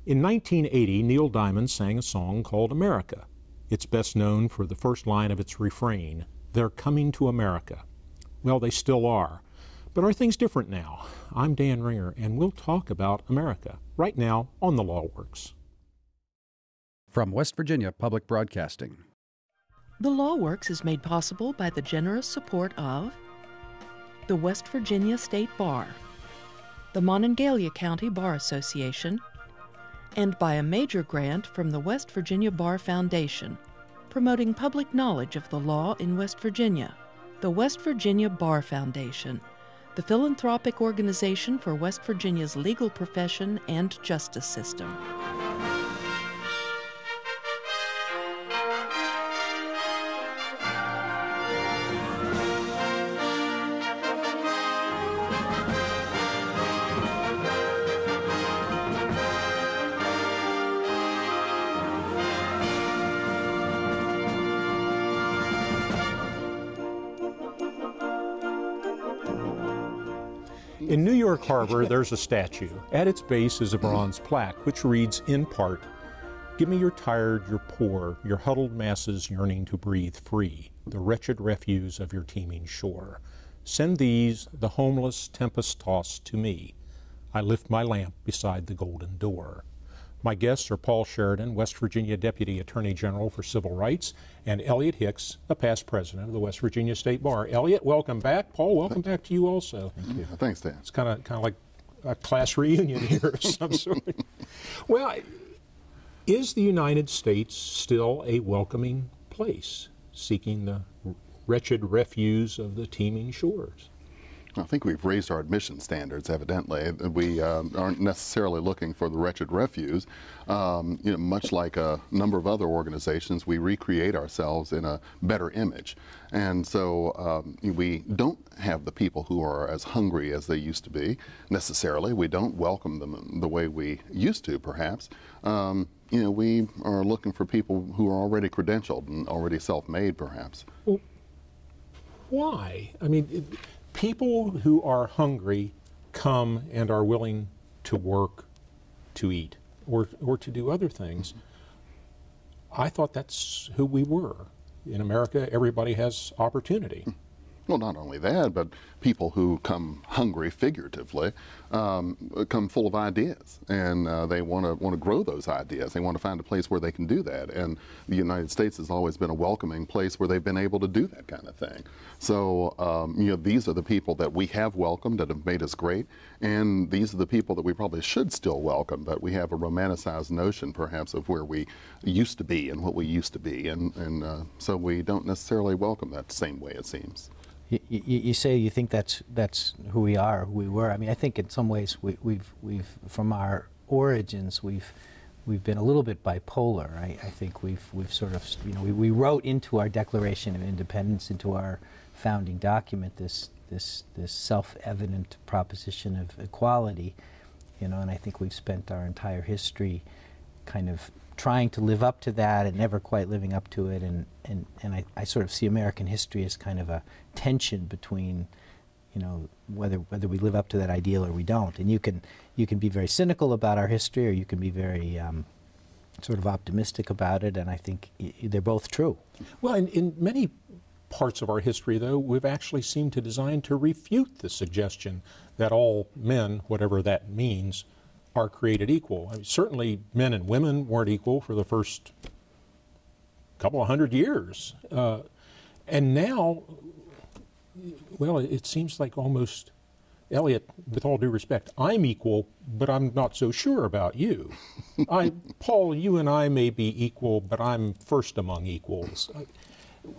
In 1980, Neil Diamond sang a song called America. It's best known for the first line of its refrain, "They're coming to America." Well, they still are. But are things different now? I'm Dan Ringer, and we'll talk about America right now on The Law Works. From West Virginia Public Broadcasting. The Law Works is made possible by the generous support of the West Virginia State Bar, the Monongalia County Bar Association, and by a major grant from the West Virginia Bar Foundation, promoting public knowledge of the law in West Virginia. The West Virginia Bar Foundation, the philanthropic organization for West Virginia's legal profession and justice system. In New York Harbor, there's a statue. At its base is a bronze plaque, which reads, in part, "Give me your tired, your poor, your huddled masses yearning to breathe free, the wretched refuse of your teeming shore. Send these, the homeless, tempest-tossed, to me. I lift my lamp beside the golden door." My guests are Paul Sheridan, West Virginia Deputy Attorney General for Civil Rights, and Elliot Hicks, a past president of the West Virginia State Bar. Elliot, welcome back. Paul, welcome back to you also. Thank you. Thanks, Dan. It's kind of like a class reunion here of some sort. Well, is the United States still a welcoming place, seeking the wretched refuse of the teeming shores? I think we've raised our admission standards, evidently. We aren't necessarily looking for the wretched refuse. Much like a number of other organizations, we recreate ourselves in a better image. And so we don't have the people who are as hungry as they used to be, necessarily. We don't welcome them the way we used to, perhaps. We are looking for people who are already credentialed and already self-made, perhaps. Well, why? I mean, people who are hungry come and are willing to work, to eat, or to do other things. I thought that's who we were. In America, everybody has opportunity. Well, not only that, but people who come hungry, figuratively, come full of ideas, and they want to grow those ideas. They want to find a place where they can do that, and the United States has always been a welcoming place where they've been able to do that kind of thing. So, these are the people that we have welcomed that have made us great, and these are the people that we probably should still welcome, but we have a romanticized notion, perhaps, of where we used to be and what we used to be, and so we don't necessarily welcome that same way, it seems. You say you think that's who we are, who we were. I mean, I think in some ways we've from our origins we've been a little bit bipolar. I think we've sort of we wrote into our Declaration of Independence, into our founding document, this self-evident proposition of equality, and I think we've spent our entire history kind of trying to live up to that and never quite living up to it, and I sort of see American history as kind of a tension between, whether we live up to that ideal or we don't. And you can be very cynical about our history, or you can be very sort of optimistic about it, and I think they're both true. Well, in many parts of our history, though, we've actually seemed to design to refute the suggestion that all men, whatever that means, are created equal. I mean, certainly men and women weren't equal for the first couple of hundred years. And now, well, it seems like almost, Elliot, with all due respect, I'm equal, but I'm not so sure about you. Paul, you and I may be equal, but I'm first among equals.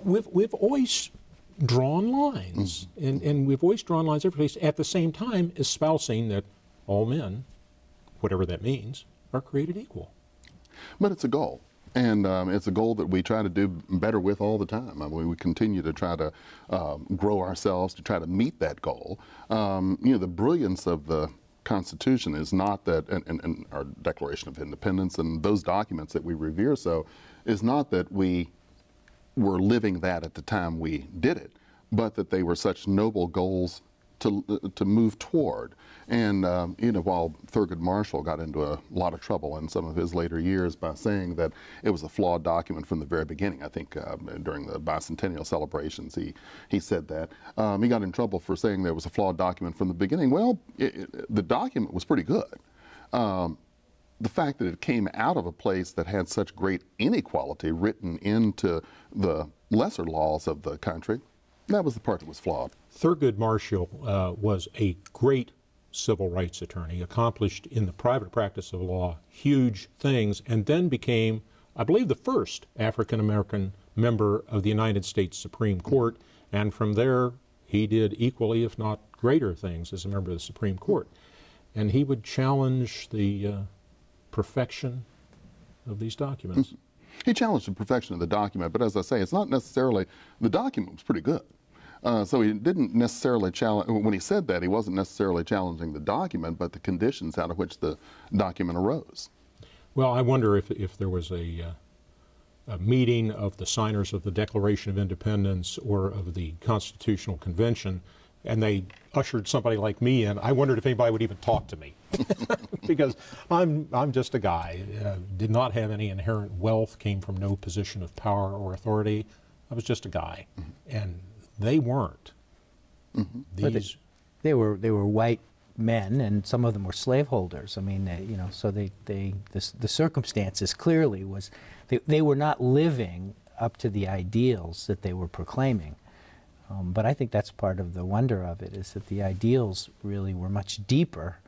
We've always drawn lines, and we've always drawn lines every place, at the same time espousing that all men, whatever that means, are created equal. But it's a goal, and it's a goal that we try to do better with all the time. I mean, we continue to try to grow ourselves to try to meet that goal. The brilliance of the Constitution is not that, and our Declaration of Independence and those documents that we revere so, is not that we were living that at the time we did it, but that they were such noble goals to move toward. And you know, while Thurgood Marshall got into a lot of trouble in some of his later years by saying that it was a flawed document from the very beginning, I think during the bicentennial celebrations he said that. He got in trouble for saying there was a flawed document from the beginning. Well, the document was pretty good. The fact that it came out of a place that had such great inequality written into the lesser laws of the country, that was the part that was flawed. Thurgood Marshall was a great civil rights attorney, accomplished in the private practice of law huge things, and then became, I believe, the first African-American member of the United States Supreme Court, and from there he did equally, if not greater things as a member of the Supreme Court. And he would challenge the perfection of these documents. He challenged the perfection of the document, but as I say, it's not necessarily, the document was pretty good. So he didn't necessarily challenge, when he said that, he wasn't necessarily challenging the document, but the conditions out of which the document arose. Well, I wonder if there was a meeting of the signers of the Declaration of Independence or of the Constitutional Convention, and they ushered somebody like me in. I wondered if anybody would even talk to me, because I'm just a guy. Did not have any inherent wealth, came from no position of power or authority. I was just a guy, and they weren't. These, they were white men, and some of them were slaveholders. I mean, you know, so the circumstances clearly was they were not living up to the ideals that they were proclaiming. But I think that's part of the wonder of it, is that the ideals really were much deeper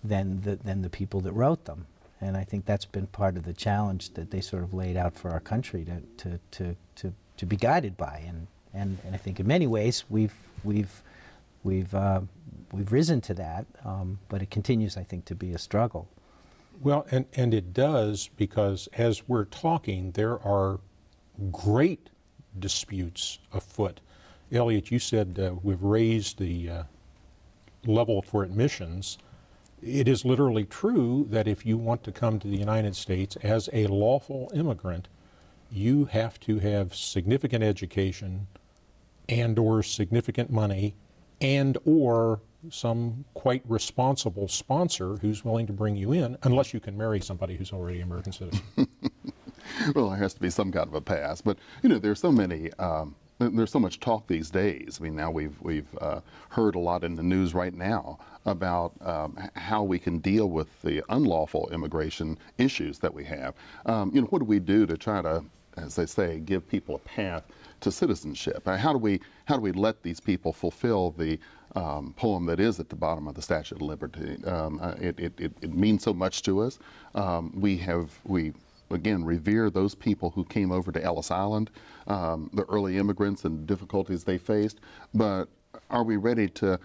than the people that wrote them. And I think that's been part of the challenge that they sort of laid out for our country to be guided by. And I think in many ways we've risen to that, but it continues, I think, to be a struggle. well, and it does, because as we're talking, there are great disputes afoot. Elliot, you said we've raised the level for admissions. It is literally true that if you want to come to the United States as a lawful immigrant, you have to have significant education and or significant money and or some quite responsible sponsor who's willing to bring you in, unless you can marry somebody who's already an American citizen. Well, there has to be some kind of a pass. But, you know, there's so many, there's so much talk these days. I mean, now we've heard a lot in the news right now about how we can deal with the unlawful immigration issues that we have. You know, what do we do to try to, as they say, give people a path to citizenship? How do we let these people fulfill the poem that is at the bottom of the Statue of Liberty? It means so much to us. We again revere those people who came over to Ellis Island, the early immigrants and difficulties they faced. But are we ready to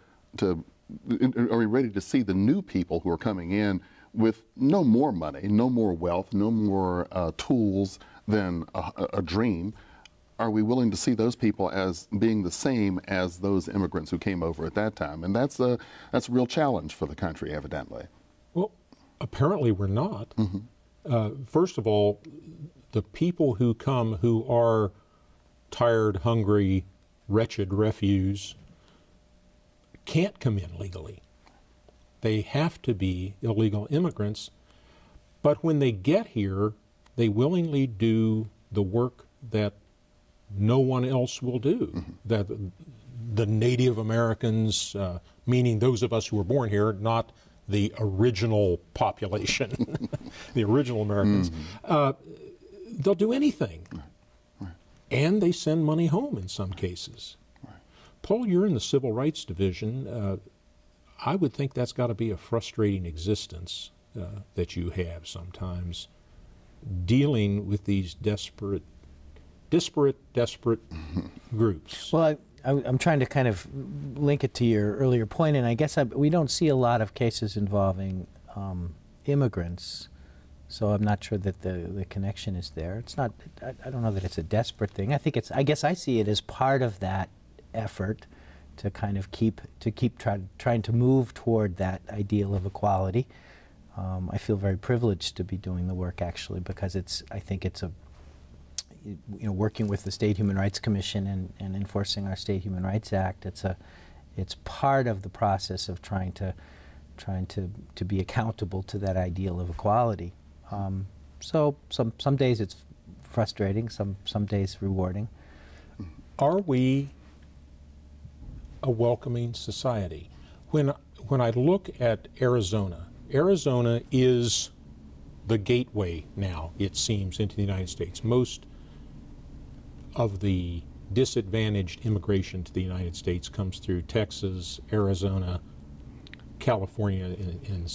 see the new people who are coming in with no more money, no more wealth, no more tools than a dream? Are we willing to see those people as being the same as those immigrants who came over at that time? And that's a real challenge for the country, evidently. Well, apparently we're not. Mm-hmm. First of all, the people who come who are tired, hungry, wretched refuse can't come in legally. They have to be illegal immigrants. But when they get here, they willingly do the work that no one else will do. Mm-hmm. That the Native Americans, meaning those of us who were born here, not the original population, the original Americans, they'll do anything. Right. And they send money home in some cases. Right. Paul, you're in the Civil Rights Division. I would think that's got to be a frustrating existence that you have sometimes, dealing with these disparate groups. Well, I'm trying to kind of link it to your earlier point, and I guess we don't see a lot of cases involving immigrants, so I'm not sure that the connection is there. It's not. I don't know that it's a desperate thing. I think it's. I guess I see it as part of that effort to kind of keep trying to move toward that ideal of equality. I feel very privileged to be doing the work, actually, because I think it's a, you know, working with the State Human Rights Commission and enforcing our State Human Rights Act, it's it's part of the process of trying to be accountable to that ideal of equality. So some days it's frustrating, some days rewarding. Are we a welcoming society? When I look at Arizona, Arizona is the gateway now, it seems, into the United States. Most of the disadvantaged immigration to the United States comes through Texas, Arizona, California in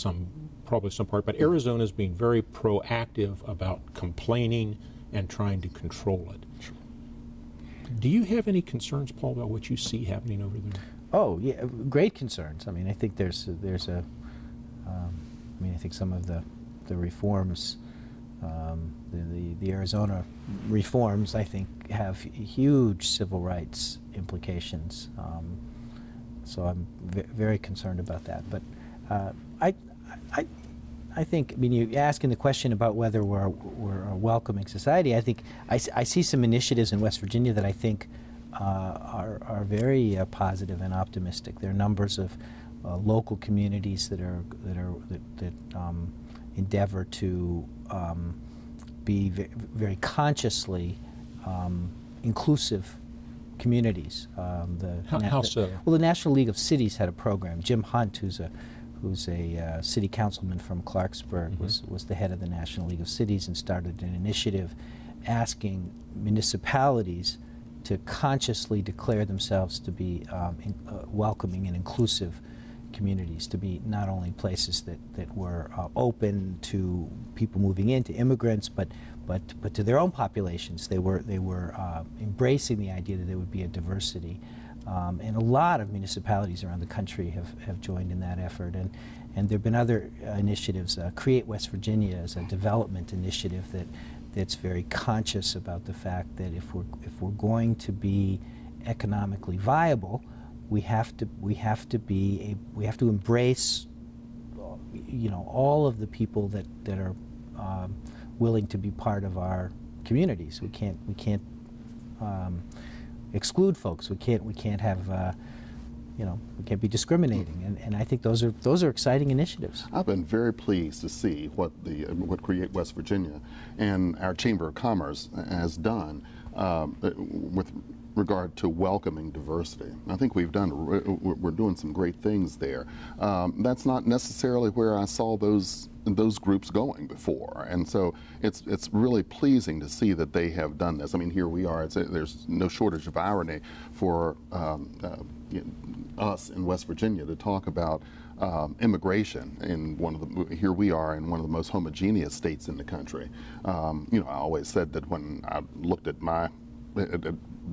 probably some part, but Arizona is being very proactive about complaining and trying to control it. Do you have any concerns, Paul, about what you see happening over there? Oh, yeah, great concerns. I mean, I think there's a I think some of the reforms, the Arizona reforms, I think, have huge civil rights implications. So I'm very concerned about that. But I think, I mean, you're asking the question about whether we're a welcoming society. I think I see some initiatives in West Virginia that I think are very positive and optimistic. There are numbers of local communities that endeavor to be very consciously inclusive communities. How so? Well, the National League of Cities had a program. Jim Hunt, who's a city councilman from Clarksburg, was the head of the National League of Cities and started an initiative asking municipalities to consciously declare themselves to be welcoming and inclusive communities, to be not only places that were open to people moving in, to immigrants, but to their own populations. They were embracing the idea that there would be a diversity. And a lot of municipalities around the country have joined in that effort. And there have been other initiatives. Create West Virginia is a development initiative that's very conscious about the fact that if we're going to be economically viable, we have to embrace, you know, all of the people that are willing to be part of our communities. We can't exclude folks. We can't have you know, we can't be discriminating, and I think those are exciting initiatives. I've been very pleased to see what Create West Virginia and our Chamber of Commerce has done with regard to welcoming diversity. I think we're doing some great things there. That's not necessarily where I saw those groups going before, and so it's really pleasing to see that they have done this. I mean, here we are. There's no shortage of irony for us in West Virginia to talk about immigration in here we are in one of the most homogeneous states in the country. You know, I always said that when I looked at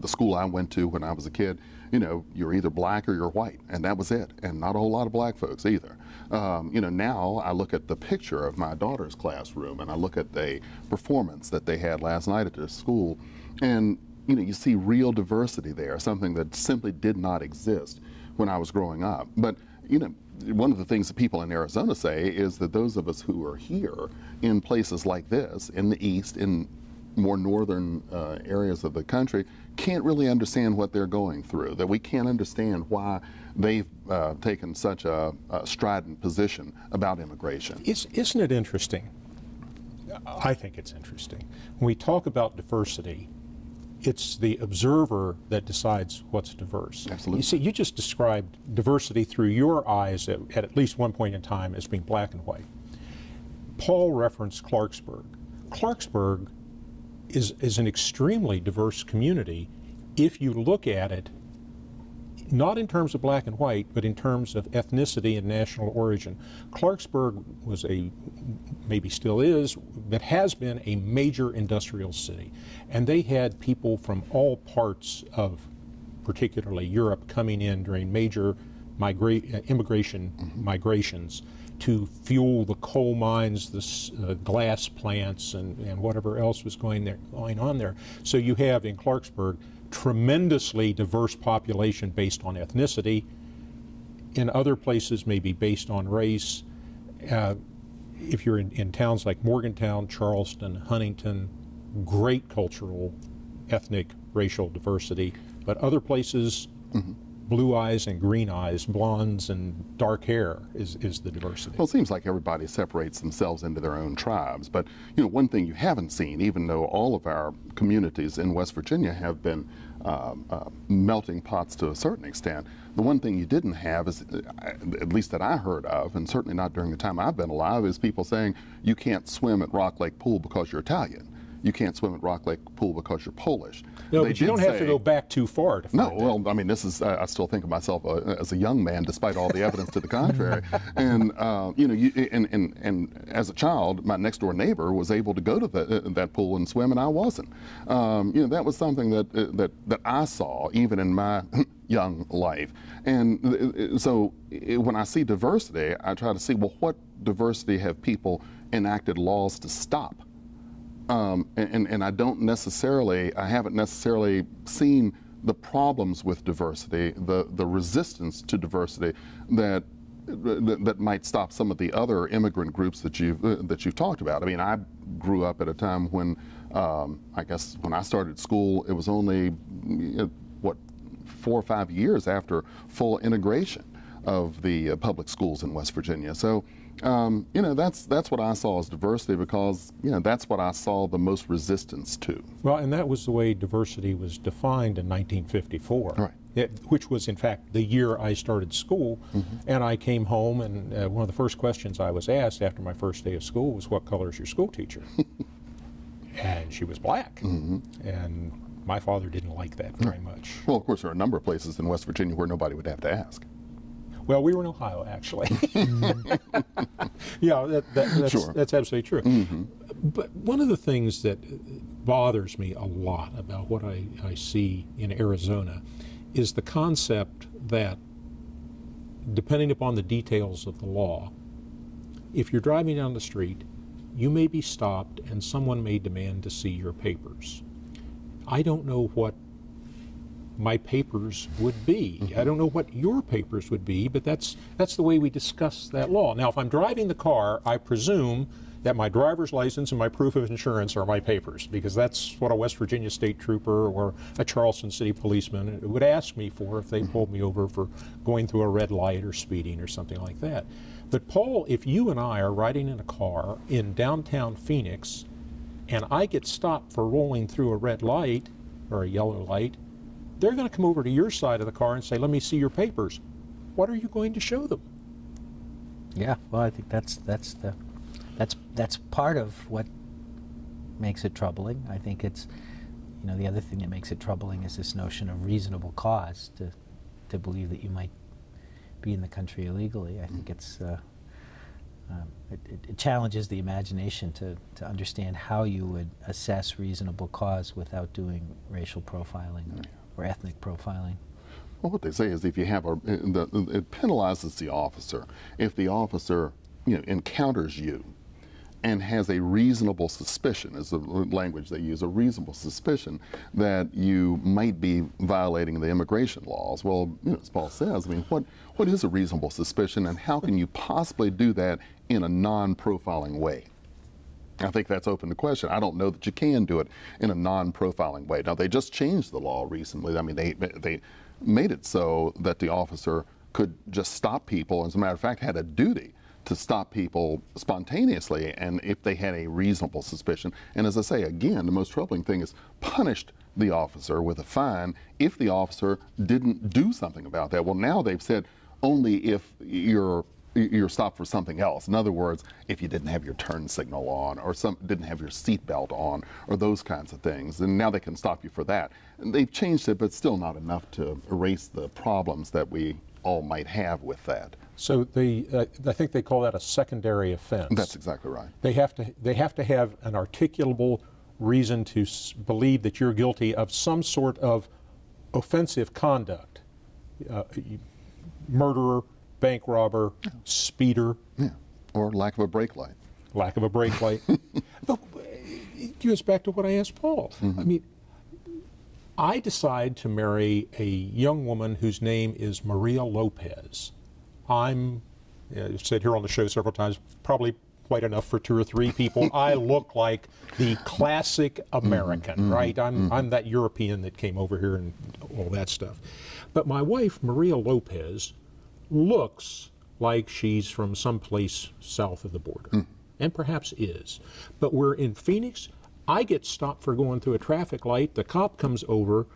the school I went to when I was a kid, you know, you're either black or you're white, and that was it, and not a whole lot of black folks either. You know, now I look at the picture of my daughter's classroom, and I look at the performance that they had last night at their school, and you know, you see real diversity there, something that simply did not exist when I was growing up. But you know, one of the things that people in Arizona say is that those of us who are here in places like this, in the East, in more northern areas of the country, can't really understand what they're going through, that we can't understand why they've taken such a strident position about immigration. Isn't it interesting? I think it's interesting. When we talk about diversity, it's the observer that decides what's diverse. Absolutely. You see, you just described diversity through your eyes at least one point in time as being black and white. Paul referenced Clarksburg. Clarksburg is an extremely diverse community if you look at it not in terms of black and white, but in terms of ethnicity and national origin. Clarksburg was maybe still is, but has been a major industrial city. And they had people from all parts of particularly Europe coming in during major migrations to fuel the coal mines, the glass plants, and whatever else was going on there. So you have in Clarksburg tremendously diverse population based on ethnicity. In other places, maybe based on race. If you're in towns like Morgantown, Charleston, Huntington, great cultural, ethnic, racial diversity. But other places, blue eyes and green eyes, blondes and dark hair is the diversity. Well, it seems like everybody separates themselves into their own tribes. But, you know, one thing you haven't seen, even though all of our communities in West Virginia have been melting pots to a certain extent, the one thing you didn't have is, at least that I heard of, and certainly not during the time I've been alive, is people saying you can't swim at Rock Lake Pool because you're Italian. You can't swim at Rock Lake Pool because you're Polish. No, but you don't have to go back too far to find that. Well, I mean, this is, I still think of myself as a young man, despite all the evidence to the contrary. And, you know, and as a child, my next door neighbor was able to go to that pool and swim, and I wasn't. You know, that was something that I saw even in my young life. And so when I see diversity, I try to see, well, what diversity have people enacted laws to stop? And I don't necessarily, I haven't necessarily seen the problems with diversity, the resistance to diversity that might stop some of the other immigrant groups that you've talked about. I mean, I grew up at a time when, I guess when I started school, it was only, what, 4 or 5 years after full integration of the public schools in West Virginia. So, you know, that's what I saw as diversity, because, you know, that's what I saw the most resistance to. Well, and that was the way diversity was defined in 1954. Right. Which was, in fact, the year I started school. And I came home, and one of the first questions I was asked after my first day of school was, what color is your school teacher? And she was black. And my father didn't like that very much. Well, of course, there are a number of places in West Virginia where nobody would have to ask. Well, we were in Ohio, actually. Yeah, that's, Sure. That's absolutely true. But one of the things that bothers me a lot about what I see in Arizona is the concept that, depending upon the details of the law, if you're driving down the street, you may be stopped and someone may demand to see your papers. I don't know what my papers would be. I don't know what your papers would be, but that's the way we discuss that law. Now, if I'm driving the car, I presume that my driver's license and my proof of insurance are my papers, because that's what a West Virginia state trooper or a Charleston city policeman would ask me for if they pulled me over for going through a red light or speeding or something like that. But Paul, if you and I are riding in a car in downtown Phoenix and I get stopped for rolling through a red light or a yellow light, they're going to come over to your side of the car and say, let me see your papers. What are you going to show them? Yeah, well, I think that's part of what makes it troubling. I think it's, you know, the other thing that makes it troubling is this notion of reasonable cause to believe that you might be in the country illegally. I think it's it challenges the imagination to understand how you would assess reasonable cause without doing racial profiling or ethnic profiling. Well, what they say is if you have it penalizes the officer if the officer, you know, encounters you and has a reasonable suspicion, is the language they use, a reasonable suspicion that you might be violating the immigration laws. Well, you know, as Paul says, I mean, what is a reasonable suspicion, and how can you possibly do that in a non-profiling way? I think that's open to question. I don't know that you can do it in a non-profiling way. Now, they just changed the law recently. I mean, they made it so that the officer could just stop people, as a matter of fact, had a duty to stop people spontaneously, and if they had a reasonable suspicion. And as I say, again, the most troubling thing is punished the officer with a fine if the officer didn't do something about that. Well, now they've said only if you're stopped for something else. In other words, if you didn't have your turn signal on, or didn't have your seatbelt on, or those kinds of things. And now they can stop you for that. And they've changed it, but still not enough to erase the problems that we all might have with that. So I think they call that a secondary offense. That's exactly right. They have to have an articulable reason to believe that you're guilty of some sort of offensive conduct. Murderer, bank robber, speeder. Yeah, or lack of a brake light. Lack of a brake light. But it goes back to what I asked Paul. I mean, I decide to marry a young woman whose name is Maria Lopez. I'm said here on the show several times, probably quite enough for 2 or 3 people. I look like the classic American, right? I'm that European that came over here and all that stuff. But my wife, Maria Lopez, looks like she's from someplace south of the border, and perhaps is. But we're in Phoenix. I get stopped for going through a traffic light. The cop comes over,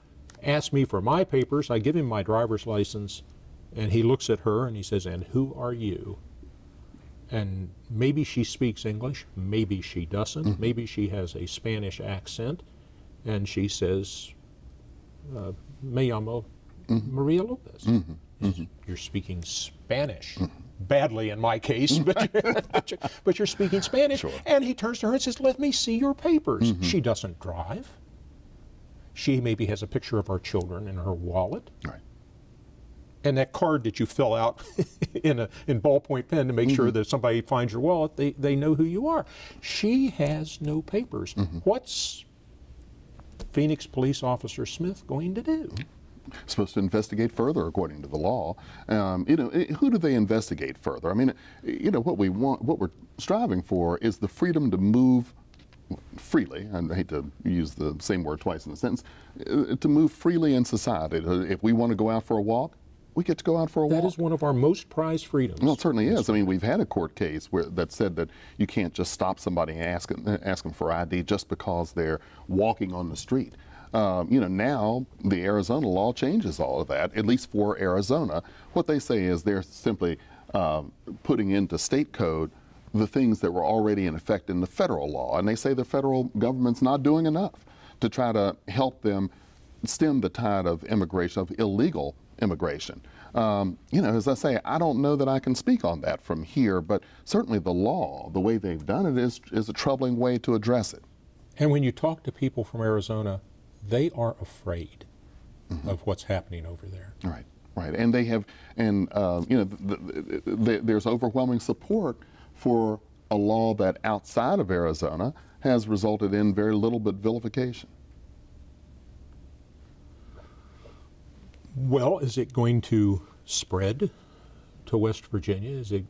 asks me for my papers. I give him my driver's license, and he looks at her and he says, "And who are you?" And maybe she speaks English, maybe she doesn't, maybe she has a Spanish accent, and she says, "Me llamo Maria Lopez." You're speaking Spanish. Badly in my case, but you're speaking Spanish. Sure. And he turns to her and says, "Let me see your papers." She doesn't drive. She maybe has a picture of our children in her wallet. Right. And that card that you fill out in ballpoint pen to make sure that if somebody finds your wallet, they know who you are. She has no papers. What's Phoenix Police Officer Smith going to do? Supposed to investigate further according to the law. Who do they investigate further? I mean, what we want, what we're striving for is the freedom to move freely. I hate to use the same word twice in a sentence. To move freely in society. If we want to go out for a walk, we get to go out for a walk. That is one of our most prized freedoms. Well, it certainly is. I mean, we've had a court case that said that you can't just stop somebody and ask them for ID just because they're walking on the street. Now the Arizona law changes all of that, at least for Arizona. What they say is they're simply putting into state code the things that were already in effect in the federal law. And they say the federal government's not doing enough to try to help them stem the tide of immigration, of illegal immigration. As I say, I don't know that I can speak on that from here, but certainly the law, the way they've done it, is a troubling way to address it. And when you talk to people from Arizona, they are afraid of what's happening over there. Right, right. And they have, there's overwhelming support for a law that outside of Arizona has resulted in very little but vilification. Well, is it going to spread to West Virginia? Is it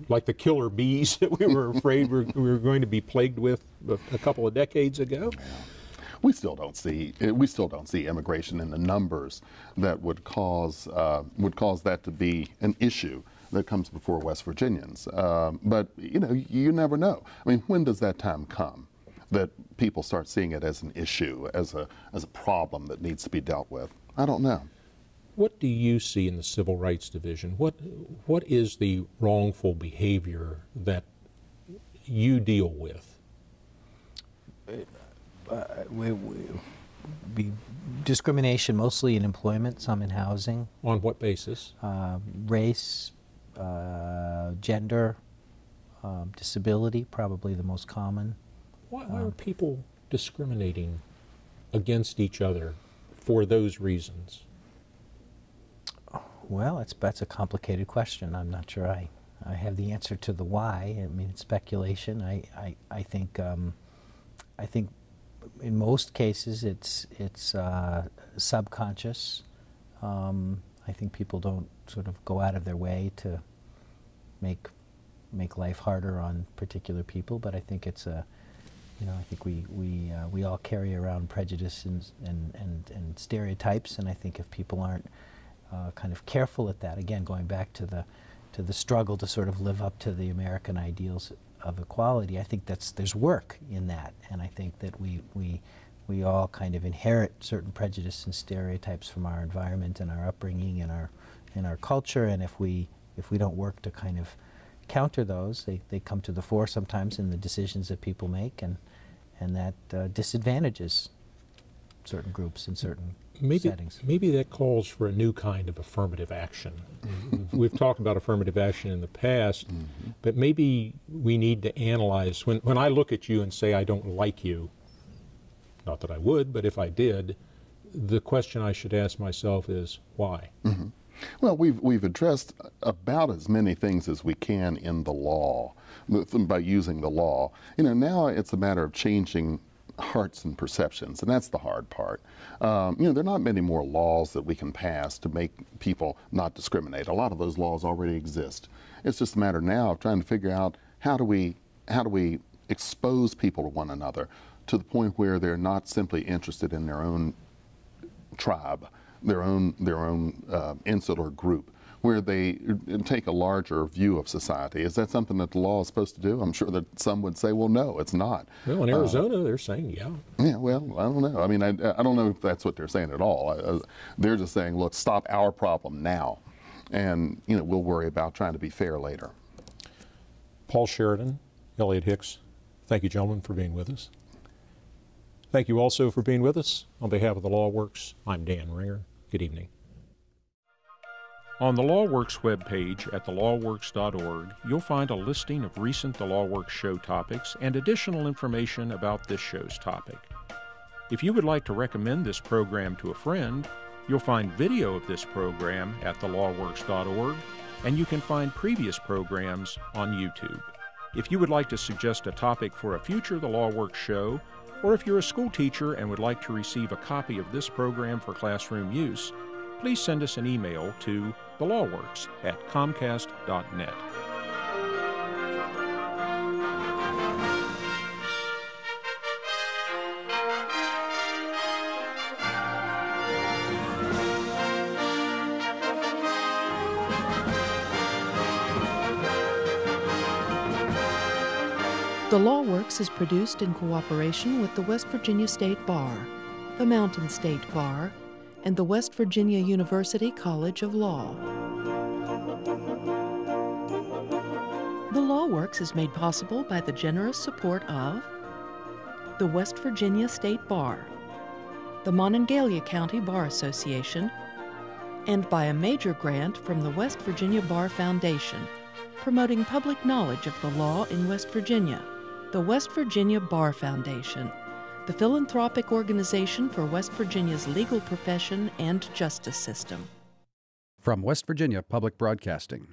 like the killer bees that we were afraid we were going to be plagued with a couple of decades ago? Yeah. We still don't see immigration in the numbers that would cause that to be an issue that comes before West Virginians. But you never know. I mean, when does that time come that people start seeing it as an issue, as a problem that needs to be dealt with? I don't know. What do you see in the Civil Rights Division? What is the wrongful behavior that you deal with? We discrimination mostly in employment, some in housing. On what basis? Race, gender, disability, probably the most common. Why are people discriminating against each other for those reasons? Well, that's a complicated question. I'm not sure I have the answer to the why. I mean, it's speculation. I think in most cases it's subconscious. I think people don't sort of go out of their way to make life harder on particular people, but I think it's I think we all carry around prejudice and stereotypes, and I think if people aren't kind of careful at that, again going back to the struggle to sort of live up to the American ideals of equality, I think there's work in that, and I think that we all kind of inherit certain prejudice and stereotypes from our environment and our upbringing and our culture, and if we don't work to kind of counter those, they come to the fore sometimes in the decisions that people make, and that disadvantages certain groups in certain settings. Maybe that calls for a new kind of affirmative action. We've talked about affirmative action in the past, but maybe we need to analyze, when I look at you and say I don't like you, not that I would, but if I did, the question I should ask myself is why? Well, we've addressed about as many things as we can in the law by using the law. Now it's a matter of changing hearts and perceptions, and that's the hard part. There are not many more laws that we can pass to make people not discriminate. A lot of those laws already exist. It's just a matter now of trying to figure out how do we expose people to one another to the point where they're not simply interested in their own tribe, their own insular group, where they take a larger view of society. Is that something that the law is supposed to do? I'm sure that some would say, well, no, it's not. Well, in Arizona, they're saying, yeah. Yeah, well, I don't know. I mean, I don't know if that's what they're saying at all. They're just saying, look, stop our problem now, and we'll worry about trying to be fair later. Paul Sheridan, Elliot Hicks, thank you, gentlemen, for being with us. Thank you also for being with us. On behalf of the Law Works, I'm Dan Ringer. Good evening. On the LawWorks webpage at thelawworks.org, you'll find a listing of recent The LawWorks show topics and additional information about this show's topic. If you would like to recommend this program to a friend, you'll find video of this program at thelawworks.org, and you can find previous programs on YouTube. If you would like to suggest a topic for a future The LawWorks show, or if you're a school teacher and would like to receive a copy of this program for classroom use, please send us an email to thelawworks@comcast.net. The Law Works is produced in cooperation with the West Virginia State Bar, the Mountain State Bar, and the West Virginia University College of Law. The Law Works is made possible by the generous support of the West Virginia State Bar, the Monongalia County Bar Association, and by a major grant from the West Virginia Bar Foundation, promoting public knowledge of the law in West Virginia. The West Virginia Bar Foundation, the philanthropic organization for West Virginia's legal profession and justice system. From West Virginia Public Broadcasting.